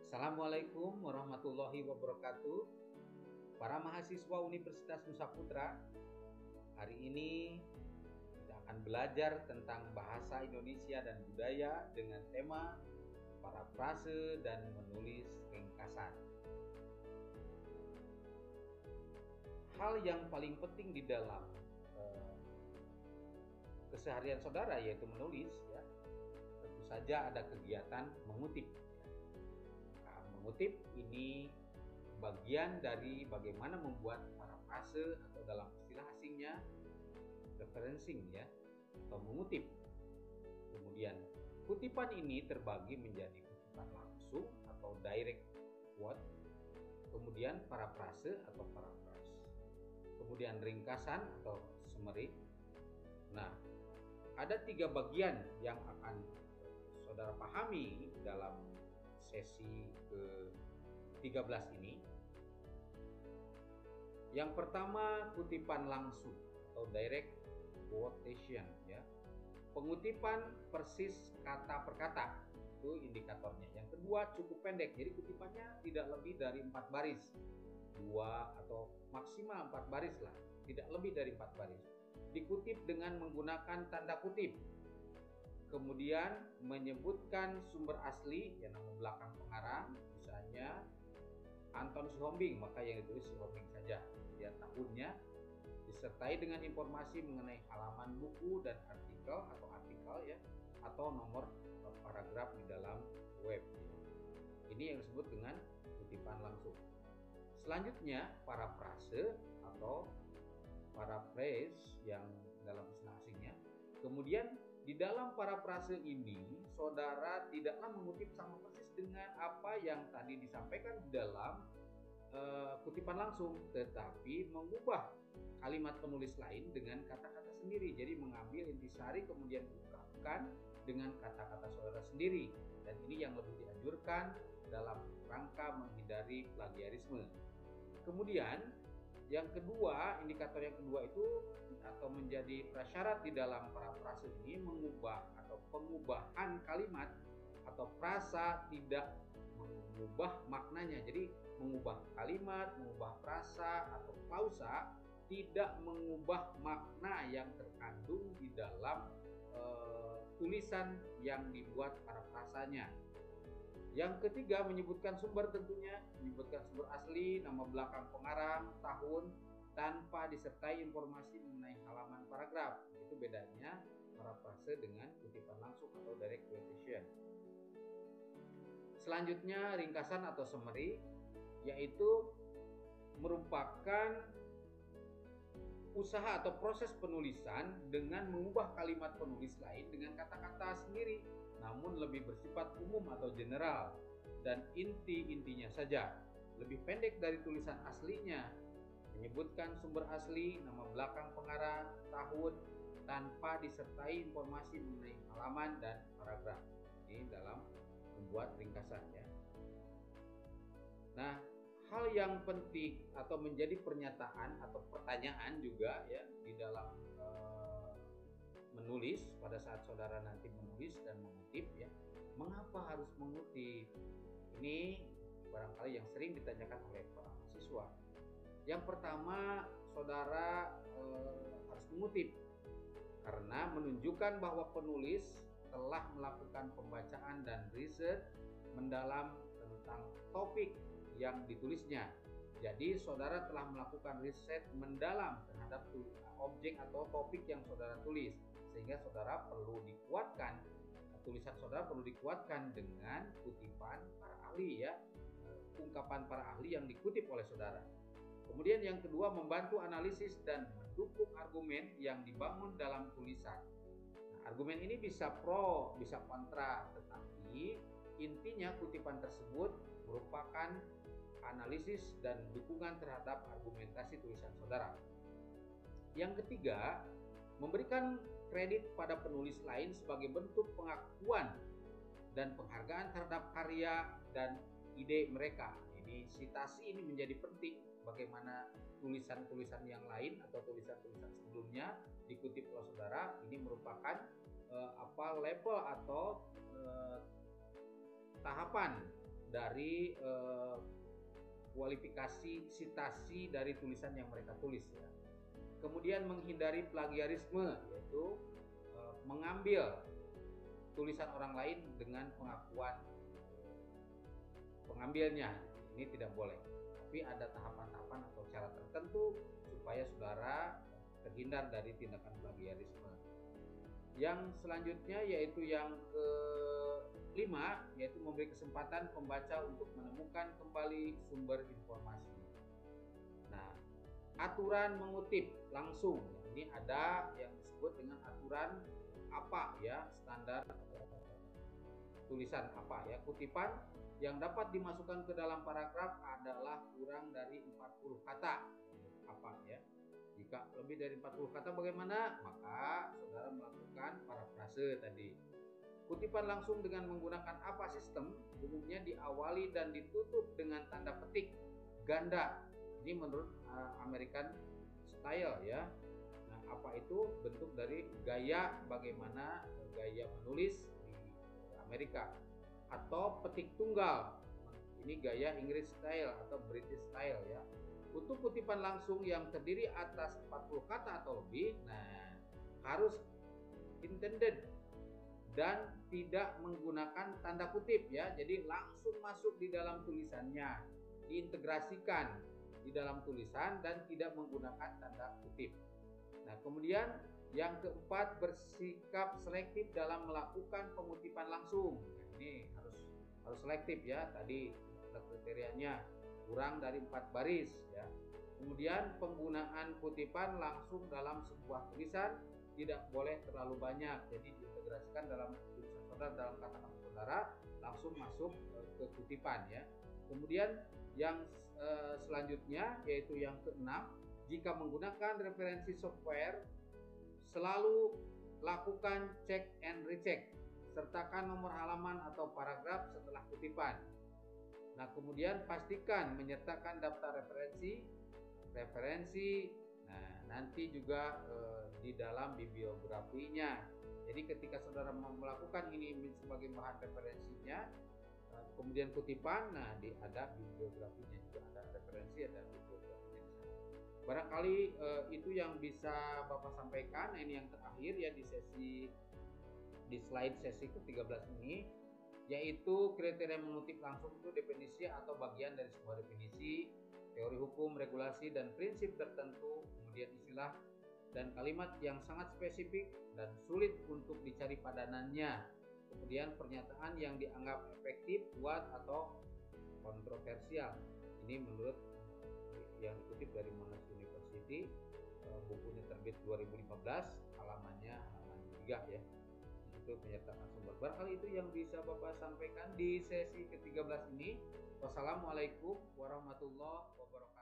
Assalamualaikum warahmatullahi wabarakatuh. Para mahasiswa Universitas Nusa Putra, hari ini kita akan belajar tentang bahasa Indonesia dan budaya dengan tema parafrase dan menulis ringkasan. Hal yang paling penting di dalam keseharian saudara yaitu menulis, ya. Tentu saja ada kegiatan mengutip. Mengutip ini bagian dari bagaimana membuat parafrase atau dalam istilah asingnya referencing, ya, atau mengutip. Kemudian kutipan ini terbagi menjadi kutipan langsung atau direct quote, kemudian parafrase atau paraphrase, kemudian ringkasan atau summary. Nah, ada 3 bagian yang akan saudara pahami dalam sesi ke-13 ini. Yang pertama, kutipan langsung atau direct quotation, ya. Pengutipan persis kata per kata, itu indikatornya. Yang kedua, cukup pendek, jadi kutipannya tidak lebih dari 4 baris, 2 atau maksimal 4 baris lah, tidak lebih dari 4 baris. Dikutip dengan menggunakan tanda kutip. Kemudian menyebutkan sumber asli, ya, nama belakang pengarang, misalnya Anton Sjombing, maka yang ditulis Sjombing saja, ya, tahunnya, disertai dengan informasi mengenai halaman buku dan artikel, ya, atau nomor paragraf di dalam web. Ini yang disebut dengan kutipan langsung. Selanjutnya, parafrase atau paraphrase yang dalam istilah asingnya. Kemudian di dalam parafrase ini, saudara tidaklah mengutip sama persis dengan apa yang tadi disampaikan di dalam kutipan langsung, tetapi mengubah kalimat penulis lain dengan kata-kata sendiri. Jadi mengambil intisari kemudian diungkapkan dengan kata-kata saudara sendiri. Dan ini yang lebih dianjurkan dalam rangka menghindari plagiarisme. Kemudian yang kedua, indikator yang kedua itu atau menjadi prasyarat di dalam parafrase ini mengubah atau pengubahan kalimat atau frasa tidak mengubah maknanya. Jadi mengubah kalimat, mengubah frasa atau klausa tidak mengubah makna yang terkandung di dalam tulisan yang dibuat parafrasanya. Yang ketiga, menyebutkan sumber, tentunya menyebutkan sumber asli, nama belakang pengarang, tahun, tanpa disertai informasi mengenai halaman paragraf. Itu bedanya parafrase dengan kutipan langsung atau direct quotation. Selanjutnya, ringkasan atau summary, yaitu merupakan usaha atau proses penulisan dengan mengubah kalimat penulis lain dengan kata-kata sendiri, namun lebih bersifat umum atau general dan inti-intinya saja, lebih pendek dari tulisan aslinya, menyebutkan sumber asli, nama belakang pengarang, tahun, tanpa disertai informasi mengenai halaman dan paragraf. Ini dalam membuat ringkasannya. Nah, hal yang penting atau menjadi pernyataan atau pertanyaan juga, ya, di dalam menulis pada saat saudara nanti menulis dan mengutip, ya, mengapa harus mengutip? Ini barangkali yang sering ditanyakan oleh para mahasiswa. Yang pertama, saudara harus mengutip karena menunjukkan bahwa penulis telah melakukan pembacaan dan riset mendalam tentang topik yang ditulisnya. Jadi saudara telah melakukan riset mendalam terhadap objek atau topik yang saudara tulis, sehingga saudara perlu dikuatkan, tulisan saudara perlu dikuatkan dengan kutipan para ahli, ya, ungkapan para ahli yang dikutip oleh saudara. Kemudian yang kedua, membantu analisis dan mendukung argumen yang dibangun dalam tulisan. Nah, argumen ini bisa pro, bisa kontra, tetapi intinya kutipan tersebut merupakan analisis dan dukungan terhadap argumentasi tulisan saudara. Yang ketiga, memberikan kredit pada penulis lain sebagai bentuk pengakuan dan penghargaan terhadap karya dan ide mereka. Ini citasi ini menjadi penting, bagaimana tulisan-tulisan yang lain atau tulisan-tulisan sebelumnya dikutip oleh saudara. Ini merupakan level atau tahapan dari kualifikasi sitasi dari tulisan yang mereka tulis ya. Kemudian menghindari plagiarisme, yaitu mengambil tulisan orang lain dengan pengakuan pengambilnya. Ini tidak boleh. Tapi ada tahapan-tahapan atau cara tertentu supaya saudara terhindar dari tindakan plagiarisme. Yang selanjutnya yaitu yang kelima, yaitu memberi kesempatan pembaca untuk menemukan kembali sumber informasi. Nah, aturan mengutip langsung. Ini ada yang disebut dengan aturan apa ya, standar tulisan apa ya, kutipan yang dapat dimasukkan ke dalam paragraf adalah kurang dari 40 kata. Apa ya? Jika lebih dari 40 kata bagaimana? Maka saudara melakukan parafrase tadi. Kutipan langsung dengan menggunakan apa sistem umumnya diawali dan ditutup dengan tanda petik ganda. Ini menurut American Style ya. Nah, apa itu? Bentuk dari gaya bagaimana gaya menulis di Amerika. Atau petik tunggal. Ini gaya English Style atau British Style ya. Untuk kutipan langsung yang terdiri atas 40 kata atau lebih, nah harus intended dan tidak menggunakan tanda kutip ya. Jadi langsung masuk di dalam tulisannya, diintegrasikan di dalam tulisan dan tidak menggunakan tanda kutip. Nah, kemudian yang keempat, bersikap selektif dalam melakukan pengutipan langsung. Ini harus selektif ya. Tadi ada kriterianya kurang dari 4 baris ya. Kemudian penggunaan kutipan langsung dalam sebuah tulisan tidak boleh terlalu banyak. Jadi diintegrasikan dalam tulisan saudara, dalam kata-kata saudara langsung masuk ke kutipan ya. Kemudian yang selanjutnya yaitu yang keenam, jika menggunakan referensi software selalu lakukan check and recheck. Sertakan nomor halaman atau paragraf setelah kutipan. Nah, kemudian pastikan menyertakan daftar referensi. Nah, nanti juga di dalam bibliografinya. Jadi ketika saudara mau melakukan ini sebagai bahan referensinya, kemudian kutipan, nah ada bibliografinya juga, ada referensi, ada bibliografinya. Barangkali itu yang bisa Bapak sampaikan. Nah, ini yang terakhir ya di slide sesi ke-13 ini, yaitu kriteria mengutip langsung itu definisi atau bagian dari sebuah definisi, teori hukum, regulasi, dan prinsip tertentu, kemudian istilah dan kalimat yang sangat spesifik dan sulit untuk dicari padanannya, kemudian pernyataan yang dianggap efektif, kuat, atau kontroversial. Ini menurut yang dikutip dari Monash University, bukunya terbit 2015, halaman 3 ya. Itu menyertakan sumber. Barangkali itu yang bisa Bapak sampaikan di sesi ke-13 ini. Wassalamualaikum warahmatullahi wabarakatuh.